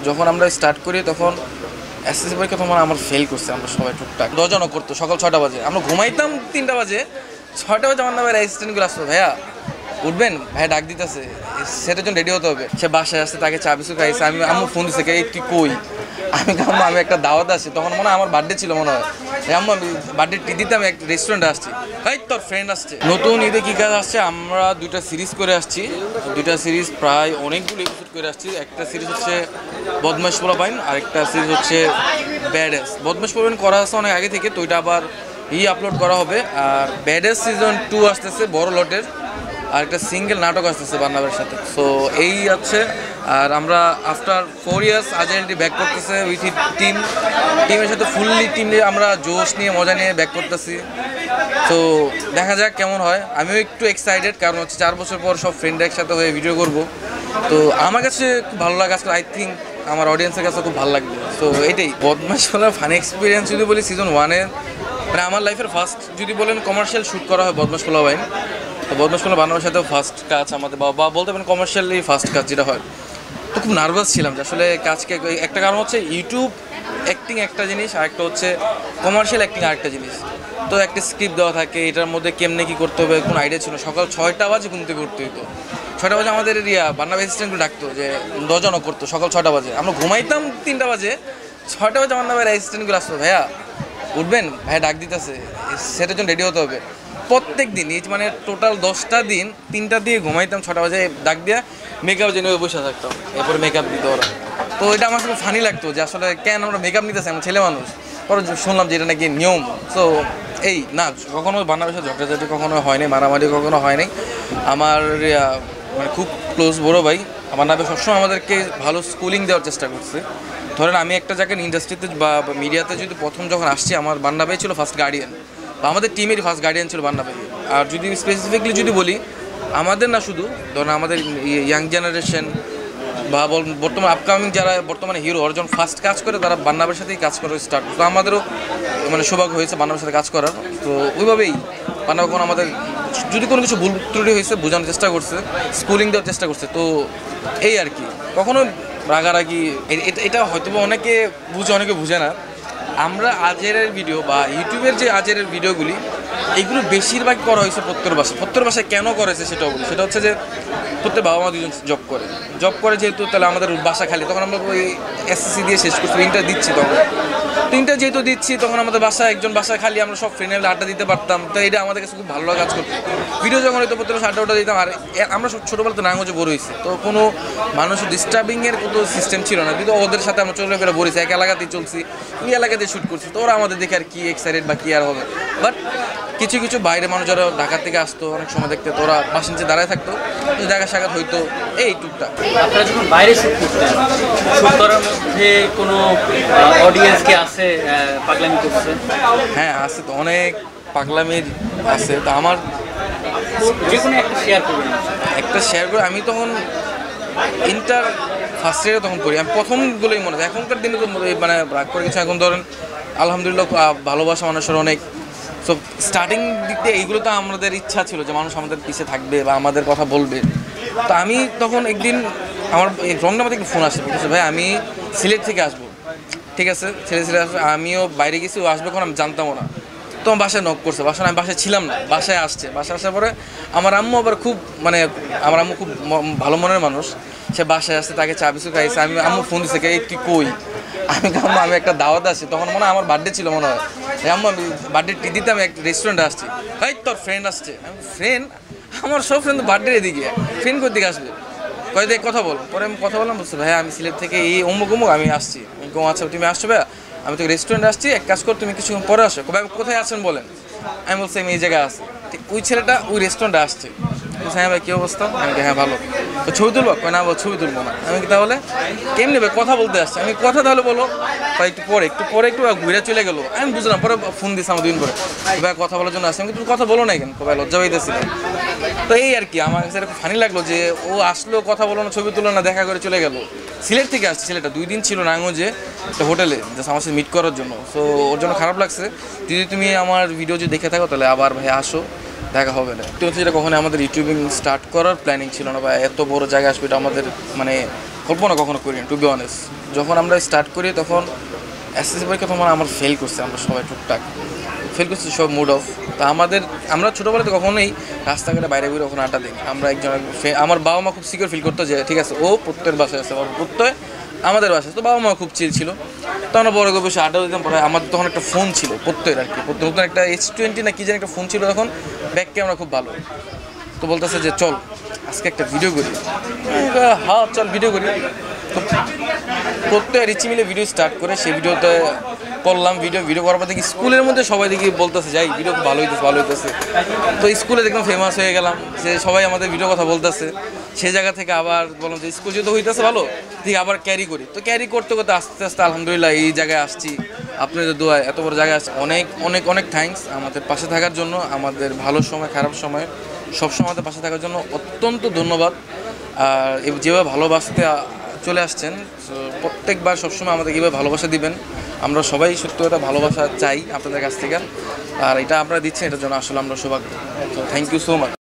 যখন আমরা স্টার্ট করি তখন এসএসসি পরীক্ষা তখন আমার ফেল করছে, আমরা সবাই টুকটাক 10 জনও করতো। সকাল 6টা বাজে আমরা ঘুমাইতাম, 3টা বাজে 6টা বাজে আমার নামে অ্যাসিস্ট্যান্টগুলো আসতো, ভাইয়া উঠবেন, ভাইয়া ডাক দিতেছে, সেটার জন্য রেডি হতে হবে। সে বাসায় আসছে, তাকে চা বিস্কুট খাইছে। আমি আম্মু ফোন দিচ্ছে, কে তুই কই? আমি আম্মু আমি একটা দাওয়াত আসছি, তখন মনে হয় আমার বার্থডে ছিল মনে হয়। আম্মু আমি বার্থডে টি দিতে আমি একটা রেস্টুরেন্টে আসছি, ভাই তোর ফ্রেন্ড আসছে। নতুন ঈদে কী কাজ আসছে, আমরা 2টা সিরিজ করে আসছি। 2টা সিরিজ প্রায় অনেকগুলো এপিসোড করে আসছি। একটা সিরিজ হচ্ছে বদমাশ পোলাপাইন, আর একটা সিরিজ হচ্ছে ব্যাডএস। বদমাশ পোলাপাইন করা আছে অনেক আগে থেকে, তো ওইটা আবার আপলোড করা হবে। আর ব্যাডএস সিজন 2 আসতেছে বড় লটের, আর একটা সিঙ্গেল নাটক আসতেছে বান্নাবের সাথে। সো এই আছে। আর আমরা আফটার 4 ইয়ার্স আজএলটি ব্যাক করতেছে উইথ টিমের সাথে ফুললি টিম নিয়ে আমরা জোশ নিয়ে মজা নিয়ে ব্যাক করতেছি। তো দেখা যাক কেমন হয়। আমিও একটু এক্সাইটেড, কারণ হচ্ছে 4 বছর পর সব ফ্রেন্ডরা একসাথে হয়ে ভিডিও করব। তো আমার কাছে খুব ভালো লাগে, আসলে আই থিঙ্ক আমার অডিয়েন্সের কাছে খুব ভালো লাগবে। তো এটাই বদমাশ বলার ফানি এক্সপিরিয়েন্স যদি বলি সিজন 1-এ, মানে আমার লাইফের ফার্স্ট যদি বলেন কমার্শিয়াল শ্যুট করা হয় বদমাশ পোলাপাইন। তো বদমাশ পোলাপাইন বানানোর সাথেও ফার্স্ট কাজ আমাদের, বা বলতে পারেন কমার্শিয়ালি ফার্স্ট কাজ যেটা হয়। তো খুব নার্ভাস ছিলাম যে আসলে কাজকে, একটা কারণ হচ্ছে ইউটিউব অ্যাক্টিং একটা জিনিস, আর একটা হচ্ছে কমার্শিয়াল অ্যাক্টিং আরেকটা জিনিস। তো একটা স্ক্রিপ্ট দেওয়া থাকে, এটার মধ্যে কেমনে কী করতে হবে কোনো আইডিয়া ছিল। সকাল 6টা বাজে ঘুম থেকে উঠতে হতো। 6টা বাজে আমাদের বান্নাব অ্যাসিস্ট্যান্টগুলো ডাকতো, যে 10 জনও করতো। সকাল 6টা বাজে আমরা ঘুমাইতাম, 3টা বাজে 6টা বাজে আমার নামের অ্যাসিস্ট্যান্টগুলো আসতো, ভাইয়া উঠবেন, ভাইয়া ডাক দিতেছে, সেটার জন্য রেডি হতে হবে। প্রত্যেক দিন মানে টোটাল 10টা দিন 3টা দিয়ে ঘুমাইতাম, 6টা বাজে ডাক দিয়ে মেকআপ জেনে বসে থাকতাম, এরপরে মেকআপ দিতে ওরা। তো এটা আমার খুব ফানি লাগতো যে আসলে কেন আমরা মেকআপ নিতেছি, আমরা ছেলে মানুষ। পরে শুনলাম যে এটা নাকি নিয়ম। তো এই না, কখনো বান্নাবের সাথে ঝগড়াঝাটি কখনো হয়নি, মারামারি কখনো হয়নি। আমার মানে খুব ক্লোজ বড় ভাই আমার নামে সবসময় আমাদেরকে ভালো স্কুলিং দেওয়ার চেষ্টা করছে। ধরেন আমি একটা জায়গায় ইন্ডাস্ট্রিতে বা মিডিয়াতে যদি প্রথম যখন আসছি, আমার বান্না ভাই ছিল ফার্স্ট গার্ডিয়ান, বা আমাদের টিমেরই ফার্স্ট গার্ডিয়ান ছিল বান্না ভাই। আর যদি স্পেসিফিকলি যদি বলি, আমাদের না শুধু ধরেন আমাদের ইয়াং জেনারেশন বা বর্তমান আপকামিং যারা বর্তমানে হিরো, ওরা যখন ফার্স্ট কাজ করে তারা বান্নাবের সাথেই কাজ করা স্টার্ট। তো আমাদেরও মানে সৌভাগ্য হয়েছে বান্নাবের সাথে কাজ করার। তো ওইভাবেই বান্নাব কোনো আমাদের যদি কোনো কিছু ভুল ত্রুটি হয়েছে বোঝানোর চেষ্টা করছে, স্কুলিং দেওয়ার চেষ্টা করছে। তো এই আর কি, কখনো রাগারাগি এটা হয়তো অনেকে বুঝে, অনেকে বুঝে না। আমরা আজেরের ভিডিও বা ইউটিউবের যে আজেরের ভিডিওগুলি, এগুলো বেশিরভাগ করা হয়েছে প্রত্যেক বাসায়। কেন করেছে সেটাও বলি। সেটা হচ্ছে যে প্রত্যেক বাবা মা দুজন জব করে যেহেতু, তাহলে আমাদের বাসা খালি। তখন আমরা ওই এসএসসি দিয়ে শেষ করছি, ইন্টার দিচ্ছি, তখন 3টা যেহেতু দিচ্ছি, তখন আমাদের একজন বাসায় খালি, আমরা সব ফ্রেন্ডে মিলে আড্ডা দিতে পারতাম। তো এটা আমাদের কাছে খুব ভালো কাজ করতো। ভিডিও যখন হয়তো প্রত্যেক আড্ডা দিতাম। আর আমরা সব ছোটোবেলাতে নারায়ণগঞ্জে বড় হয়েছি, তো কোনো মানুষের ডিস্টার্বিংয়ের কোনো সিস্টেম ছিল না। কিন্তু ওদের সাথে আমরা চলে ফেলে বলেছি, এক এলাকাতেই চলছি, ওই এলাকাতেই শ্যুট করছি। তো ওরা আমাদের দেখে আর কি এক্সাইটেড বা কী আর হবে। বাট কিছু কিছু বাইরে মানুষ যারা ঢাকা থেকে আসতো অনেক সময় দেখতে, তো ওরা বাসের নিচে দাঁড়ায় থাকতো, জায়গা সাক্ষাৎ হইতো এই টুকটা। আপনারা যখন বাইরে শুট করতেন, শুট করার মধ্যে কোনো অডিয়েন্স কি আছে পাগলামি করছে? হ্যাঁ আছে তো, অনেক পাগলামির আছে। তো আমার যে কোনো একটা শেয়ার করবেন। একটা শেয়ার করে, আমি তখন ইন্টার ফার্স্ট ইয়ারে তখন পড়ি। আমি প্রথমগুলোই মনে হয়, এখনকার দিনে তো মানে রাগ করে কিছু। এখন ধরেন আলহামদুলিল্লাহ ভালোবাসা মানুষের অনেক। সো স্টার্টিং দিক দিয়ে এইগুলো তো আমাদের ইচ্ছা ছিল যে মানুষ আমাদের পিছিয়ে থাকবে বা আমাদের কথা বলবে। তো আমি তখন একদিন আমার রংনামা থেকে ফোন আসে, বলতেছে ভাই আমি সিলেট থেকে আসবো। ঠিক আছে, ছেলে আসবে, আমিও বাইরে গেছি, ও আসবে কোনো আমি জানতামও না। তো আমার বাসায় নক করছে, বাসায় আমি বাসায় ছিলাম না, বাসায় আসার পরে আমার আম্মু আবার খুব মানে আমার আম্মু খুব ভালো মনের মানুষ। সে বাসায় আসছে, তাকে চা বিস্কুট খাইছে। আম্মু ফোন দিচ্ছে, কে তুই কই? আমি একটা দাওয়াত আসছি, তখন মনে হয় আমার বার্থডে ছিল মনে হয়। আম্মু আমি বার্থডে টি দিতে আমি একটা রেস্টুরেন্টে আসছি, ভাই তোর ফ্রেন্ড আসছে। আমি ফ্রেন্ড? আমার সব ফ্রেন্ড তো বার্থডে এদিকে, ফ্রেন্ড কোথা দিকে আসবে? কয় দেখ কথা বল। পরে আমি কথা বললাম, বলছি ভাইয়া আমি সিলেট থেকে এই অমুক আমি আসছি। আমি কম আচ্ছা তুমি আসছো ভাইয়া, আমি তো রেস্টুরেন্টে আসছি, এক কাজ কর তুমি কিছুক্ষণ পরে আসো। ভাই কোথায় আছেন বলেন। আমি বলছি আমি এই জায়গায় আসি। ঠিক ওই ছেলেটা ওই রেস্টুরেন্টে আসছে। হ্যাঁ ভাই কী অবস্থা? আমি হ্যাঁ ভালো। তো ছবি তুলবো? কয় না বল ছবি তুলবো না। আমি কি তাহলে কেমনি ভাই কথা বলতে আসছি? আমি কথা তাহলে বলো। ভাই একটু পরে একটু ঘুরে চলে গেলো। আমি বুঝলাম, পরে ফোন দিচ্ছি আমার 2 দিন পরে, ভাই কথা বলার জন্য আসছি। আমি কিন্তু কথা বলো না কেন? ভাই লজ্জা পাইতেছিল। তো এই আর কি, আমার কাছে খুব ফানি লাগলো যে ও আসলো, কথা বলো না, ছবি তুলো না, দেখা করে চলে গেল। সিলেট থেকে আসছে ছেলেটা, 2 দিন ছিল নারায়ণগঞ্জে একটা হোটেলে জাস্ট আমার সাথে মিট করার জন্য। সো ওর জন্য খারাপ লাগছে। যদি তুমি আমার ভিডিও যদি দেখে থাকো তাহলে আবার ভাই আসো, দেখা হবে না। তো হচ্ছে যেটা কখনো আমাদের ইউটিউবিং স্টার্ট করার প্ল্যানিং ছিল না, বা এত বড় জায়গায় আসবে এটা আমাদের মানে কল্পনা কখনো করি টু বি অনেস্ট। যখন আমরা স্টার্ট করি তখন এসএসসি পরীক্ষা তখন আমরা ফেল করছি, আমরা সবাই টুকটাক ফেল করছি, সব মুড অফ। তা আমরা ছোটোবেলাতে কখনোই রাস্তাঘাটে বাইরে বেরো ওখানে আড্ডা দিই। আমরা একজন আমার বাবা মা খুব সিকিউর ফিল করতো যে ঠিক আছে ও প্রত্যয়ের বাসায় আছে, প্রত্যয় আমাদের বাসায়, তো বাবা মা খুব চিল ছিল। তো আমরা বড় করে বসে আড্ডা দিতাম। পরে আমাদের তখন একটা ফোন ছিল প্রত্যয়ের আর কি, নতুন একটা S20 না কি জানি একটা ফোন ছিল তখন, ব্যাক ক্যামেরা খুব ভালো। তো বলতেছে যে চল আজকে একটা ভিডিও করি। হ্যাঁ চল ভিডিও করি। তো প্রত্যেক রিচি মিলে ভিডিও স্টার্ট করে সেই ভিডিওতে করলাম। ভিডিও করার পর দেখি স্কুলের মধ্যে সবাই দেখি বলতেছে যাই ভিডিও খুব ভালো হইতেছে। তো স্কুলে দেখলাম ফেমাস হয়ে গেলাম, যে সবাই আমাদের ভিডিও কথা বলতেছে। সেই জায়গা থেকে আবার বললাম যে স্কুল যেহেতু হইতেছে ভালো, ঠিক আবার ক্যারি করি। তো ক্যারি করতে করতে আস্তে আস্তে আলহামদুলিল্লাহ এই জায়গায় আসছি, আপনাদের দোয়ায় এত বড় জায়গায় আসছি। অনেক অনেক অনেক থ্যাঙ্কস আমাদের পাশে থাকার জন্য, আমাদের ভালো সময় খারাপ সময় সবসময় আমাদের পাশে থাকার জন্য অত্যন্ত ধন্যবাদ। আর যেভাবে ভালোবাসতে চলে আসছেন, প্রত্যেকবার সবসময় আমাদের কীভাবে ভালোবাসা দিবেন, আমরা সবাই সত্যি কথা ভালোবাসা চাই আপনাদের কাছ থেকে। আর এটা আপনারা দিচ্ছেন, এটার জন্য আসলে আমরা সৌভাগ্য। তো থ্যাংক ইউ সো মাচ।